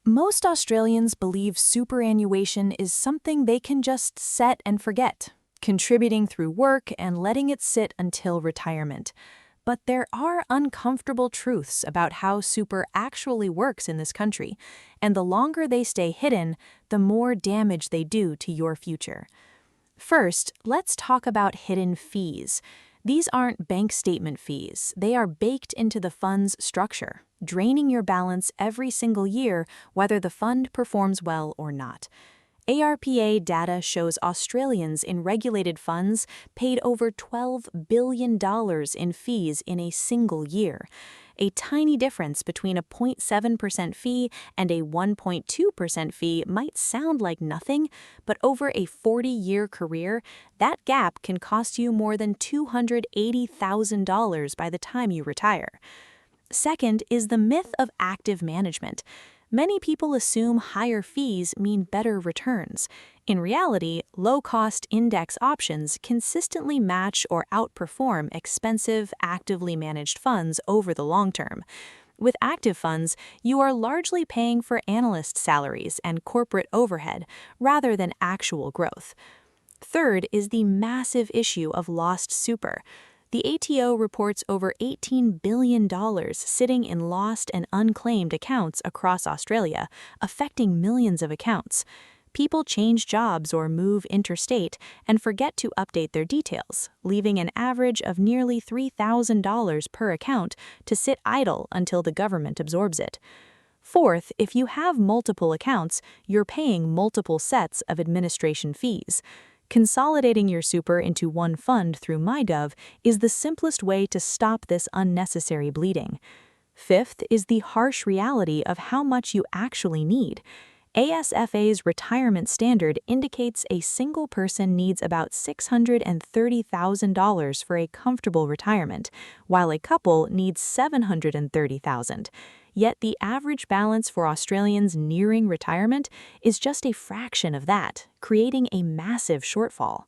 Most Australians believe superannuation is something they can just set and forget, contributing through work and letting it sit until retirement. But there are uncomfortable truths about how super actually works in this country, and the longer they stay hidden, the more damage they do to your future. First, let's talk about hidden fees. These aren't bank statement fees, they are baked into the fund's structure, draining your balance every single year, whether the fund performs well or not. ARPA data shows Australians in regulated funds paid over $12 billion in fees in a single year. A tiny difference between a 0.7% fee and a 1.2% fee might sound like nothing, but over a 40-year career, that gap can cost you more than $280,000 by the time you retire. Second is the myth of active management. Many people assume higher fees mean better returns. In reality, low-cost index options consistently match or outperform expensive, actively managed funds over the long term. With active funds, you are largely paying for analyst salaries and corporate overhead rather than actual growth. Third is the massive issue of lost super. The ATO reports over $18 billion sitting in lost and unclaimed accounts across Australia, affecting millions of accounts. People change jobs or move interstate and forget to update their details, leaving an average of nearly $3,000 per account to sit idle until the government absorbs it. Fourth, if you have multiple accounts, you're paying multiple sets of administration fees. Consolidating your super into one fund through MyGov is the simplest way to stop this unnecessary bleeding. Fifth is the harsh reality of how much you actually need. ASFA's retirement standard indicates a single person needs about $630,000 for a comfortable retirement, while a couple needs $730,000. Yet the average balance for Australians nearing retirement is just a fraction of that, creating a massive shortfall.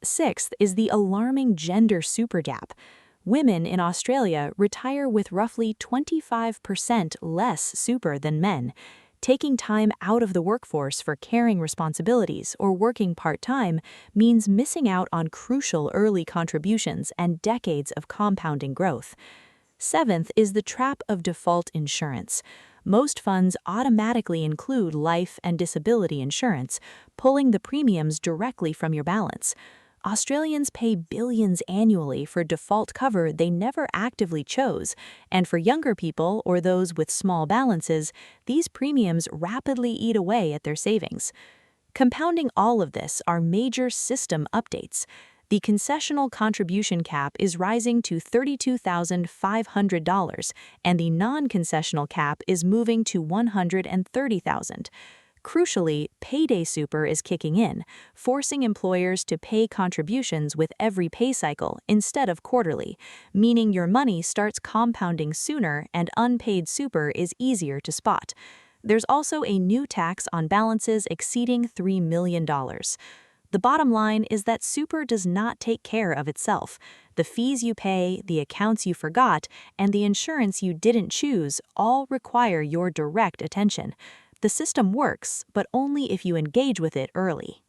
Sixth is the alarming gender super gap. Women in Australia retire with roughly 25% less super than men. Taking time out of the workforce for caring responsibilities or working part-time means missing out on crucial early contributions and decades of compounding growth. Seventh is the trap of default insurance. Most funds automatically include life and disability insurance, pulling the premiums directly from your balance. Australians pay billions annually for default cover they never actively chose, and for younger people or those with small balances, these premiums rapidly eat away at their savings. Compounding all of this are major system updates. The concessional contribution cap is rising to $32,500, and the non-concessional cap is moving to $130,000. Crucially, Payday Super is kicking in, forcing employers to pay contributions with every pay cycle instead of quarterly, meaning your money starts compounding sooner and unpaid super is easier to spot. There's also a new tax on balances exceeding $3 million. The bottom line is that super does not take care of itself. The fees you pay, the accounts you forgot, and the insurance you didn't choose all require your direct attention. The system works, but only if you engage with it early.